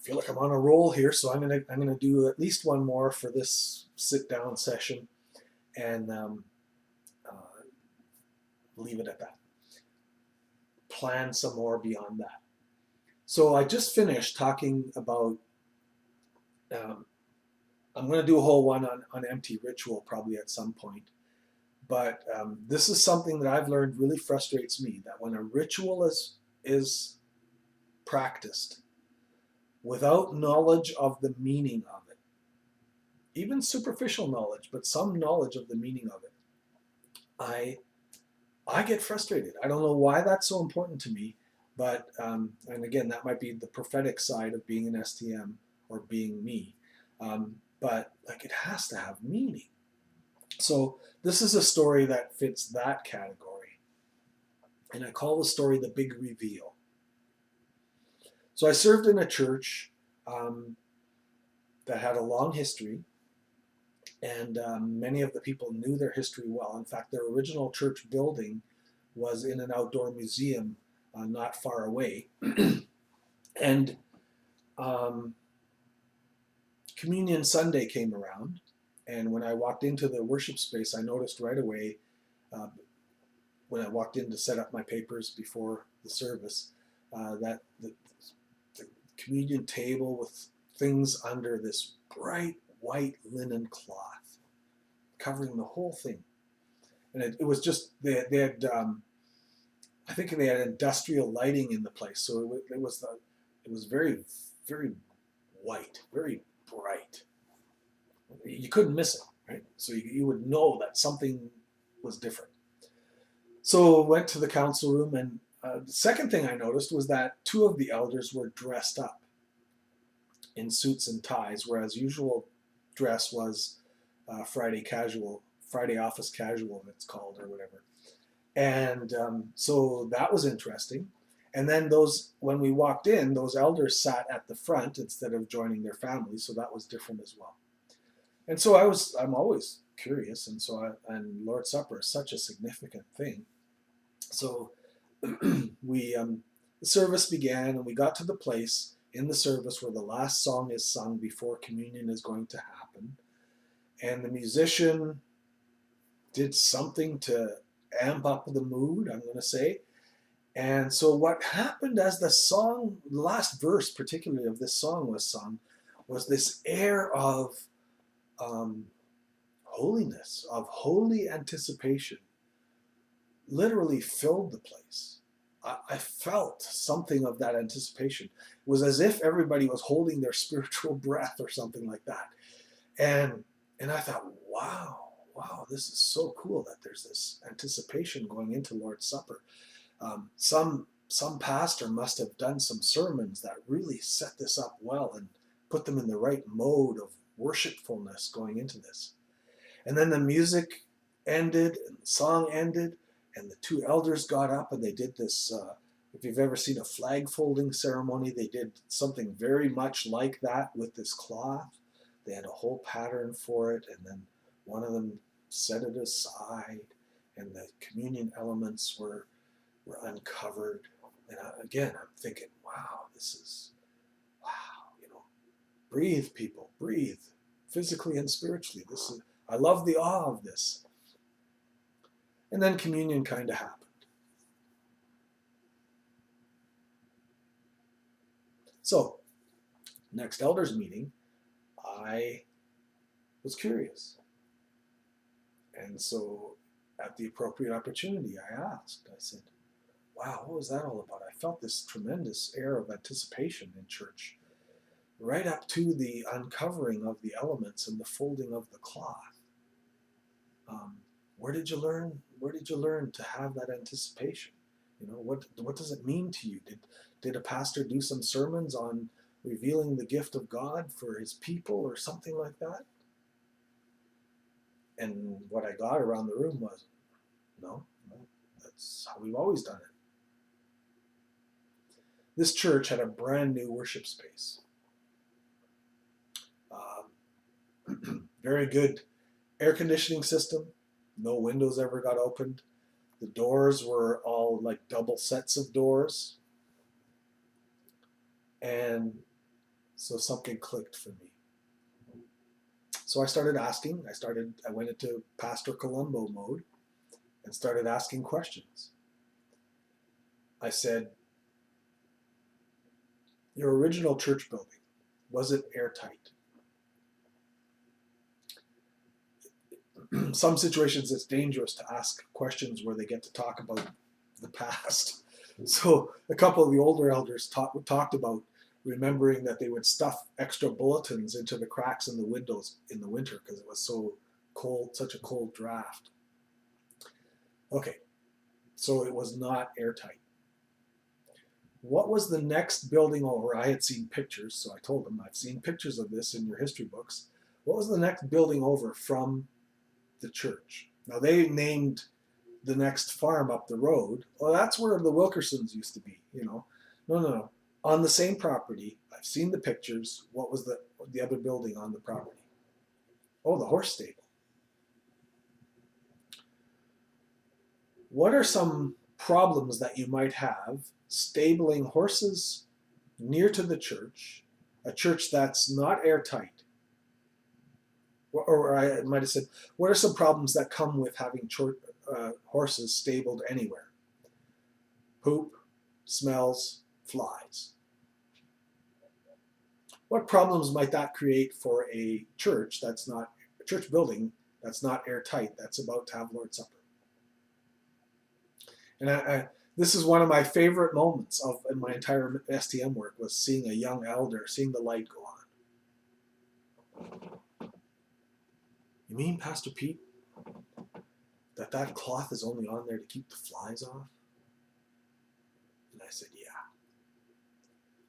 feel like I'm on a roll here, so I'm gonna do at least one more for this sit down session, and uh, leave it at that. Plan some more beyond that. So I just finished talking about. Um, I'm going to do a whole one on empty ritual probably at some point, but this is something that I've learned really frustrates me. That when a ritual is practiced without knowledge of the meaning of it, even superficial knowledge, but some knowledge of the meaning of it, I I get frustrated. I don't know why that's so important to me, but and again, that might be the prophetic side of being an STM or being me. But like it has to have meaning. So this is a story that fits that category, and I call the story the Big Reveal. So I served in a church um, that had a long history, and many of the people knew their history well. In fact, their original church building was in an outdoor museum not far away. And um, Communion Sunday came around, and when I walked into the worship space, I noticed right away uh, when I walked in to set up my papers before the service that the communion table with things under this bright white linen cloth covering the whole thing. And it was just, they had I think they had industrial lighting in the place, so it was very, very white, very bright. You couldn't miss it, right? So you would know that something was different. So went to the council room, and the second thing I noticed was that two of the elders were dressed up in suits and ties, whereas usual dress was Friday casual, Friday office casual, it's called, or whatever. And so that was interesting. And then when we walked in, those elders sat at the front instead of joining their families, so that was different as well. And so I'm always curious, and Lord's Supper is such a significant thing. So we, the service began, and we got to the place in the service where the last song is sung before communion is going to happen. And the musician did something to amp up the mood, I'm going to say. And so what happened as the last verse particularly of this song was sung, was this air of um, holiness, of holy anticipation, literally filled the place. I felt something of that anticipation. It was as if everybody was holding their spiritual breath or something like that. And and I thought, wow, this is so cool that there's this anticipation going into Lord's Supper. Some pastor must have done some sermons that really set this up well and put them in the right mode of worshipfulness going into this. And then the music ended and the song ended, and the two elders got up and they did this. If you've ever seen a flag folding ceremony, they did something very much like that with this cloth. They had a whole pattern for it, and then one of them set it aside, and the communion elements were uncovered. And again, I'm thinking, wow, this is, wow, breathe, people, breathe, physically and spiritually. I love the awe of this. And then communion kind of happened. So, next elders meeting, I was curious. And so, at the appropriate opportunity, I asked. I said, wow, what was that all about? I felt this tremendous air of anticipation in church, right up to the uncovering of the elements and the folding of the cloth. Um, where did you learn? Where did you learn to have that anticipation? What does it mean to you? Did a pastor do some sermons on revealing the gift of God for his people or something like that? And what I got around the room was, no, that's how we've always done it. This church had a brand new worship space. Very good air conditioning system. No windows ever got opened. The doors were all like double sets of doors. And So something clicked for me. So I started asking. I went into Pastor Columbo mode and started asking questions. I said, your original church building, was it airtight? Some situations it's dangerous to ask questions where they get to talk about the past. So a couple of the older elders talked about remembering that they would stuff extra bulletins into the cracks in the windows in the winter because it was so cold, such a cold draft. Okay, so it was not airtight. What was the next building over? I had seen pictures, so I told them, I've seen pictures of this in your history books. What was the next building over from the church? Now they named the next farm up the road. Well, that's where the Wilkersons used to be, you know. No. On the same property, I've seen the pictures. What was the other building on the property? Oh, the horse stable. What are some problems that you might have stabling horses near to the church, a church that's not airtight? Or I might have said, what are some problems that come with having horses stabled anywhere? Poop, smells, flies. What problems might that create for a church building that's not airtight, that's about to have Lord's Supper? And this is one of my favorite moments in my entire STM work, was seeing a young elder, seeing the light go on. You mean, Pastor Pete, that cloth is only on there to keep the flies off? And I said, yeah.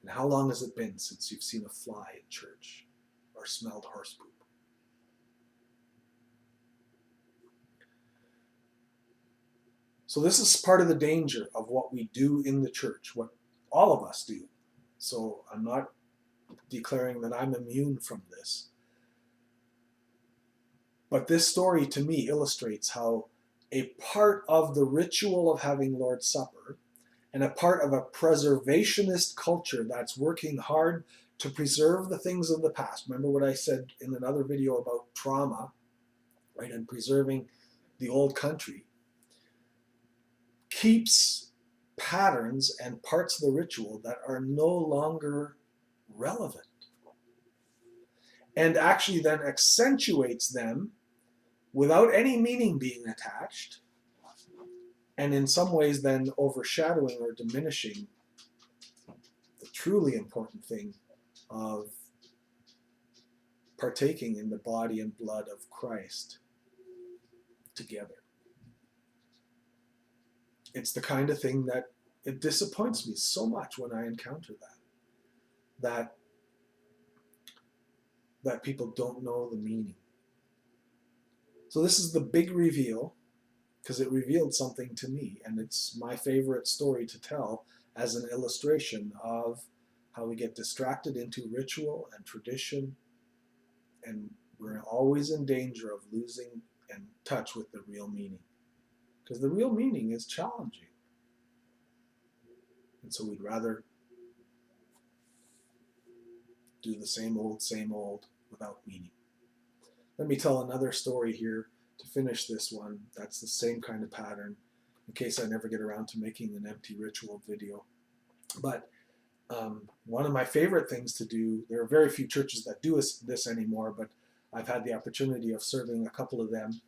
And how long has it been since you've seen a fly in church or smelled horse poop? So this is part of the danger of what we do in the church, what all of us do. So I'm not declaring that I'm immune from this. But this story to me illustrates how a part of the ritual of having Lord's Supper and a part of a preservationist culture that's working hard to preserve the things of the past. Remember what I said in another video about trauma, right, and preserving the old country, keeps patterns and parts of the ritual that are no longer relevant, and actually then accentuates them without any meaning being attached, and in some ways then overshadowing or diminishing the truly important thing of partaking in the body and blood of Christ together. It's the kind of thing that it disappoints me so much when I encounter that people don't know the meaning. So this is the big reveal, because it revealed something to me, and it's my favorite story to tell as an illustration of how we get distracted into ritual and tradition, and we're always in danger of losing in touch with the real meaning, because the real meaning is challenging, and so we'd rather do the same old without meaning. Let me tell another story here to finish this one. That's the same kind of pattern, in case I never get around to making an empty ritual video. But one of my favorite things to do, there are very few churches that do this anymore, but I've had the opportunity of serving a couple of them.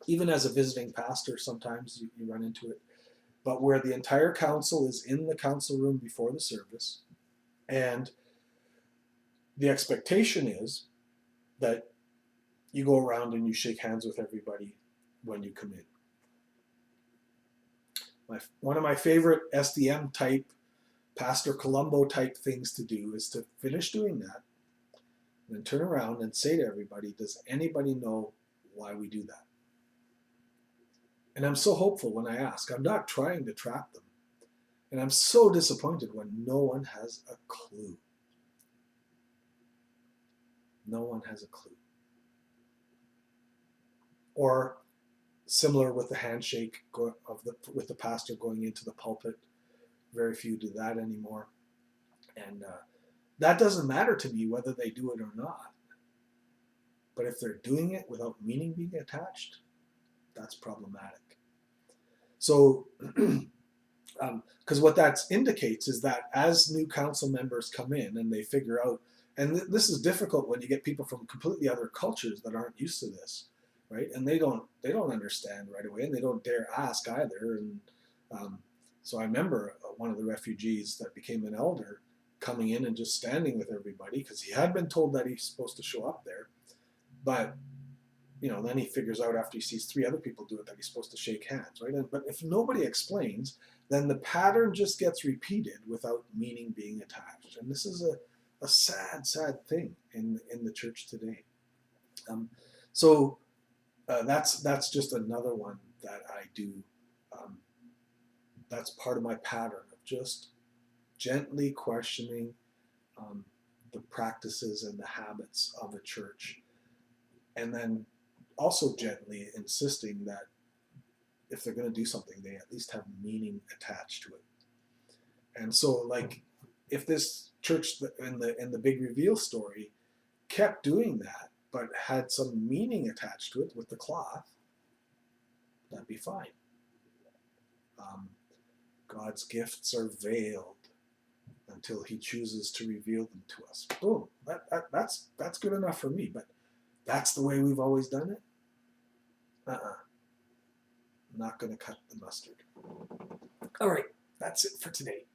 Even as a visiting pastor, sometimes you run into it. But where the entire council is in the council room before the service, and the expectation is that you go around and you shake hands with everybody when you come in. One of my favorite SDM type, Pastor Columbo type things to do is to finish doing that and then turn around and say to everybody, does anybody know why we do that? And I'm so hopeful when I ask. I'm not trying to trap them. And I'm so disappointed when no one has a clue. No one has a clue. Or similar with the handshake with the pastor going into the pulpit. Very few do that anymore. And That doesn't matter to me whether they do it or not. But if they're doing it without meaning being attached, that's problematic. So, because what that indicates is that as new council members come in and they figure out, and this is difficult when you get people from completely other cultures that aren't used to this, right? And they don't understand right away, and they don't dare ask either. And um, so I remember one of the refugees that became an elder coming in and just standing with everybody because he had been told that he's supposed to show up there, but then he figures out after he sees three other people do it that he's supposed to shake hands, right? But if nobody explains, then the pattern just gets repeated without meaning being attached. And this is a sad, sad thing in the church today. Um, so that's just another one that I do. Um, that's part of my pattern of just gently questioning um, the practices and the habits of a church, and then also gently insisting that if they're going to do something, they at least have meaning attached to it. And so, like, if this church in the big reveal story kept doing that, but had some meaning attached to it with the cloth, that'd be fine. God's gifts are veiled until He chooses to reveal them to us. Boom. That's good enough for me. But that's the way we've always done it. Not going to cut the mustard. All right, that's it for today.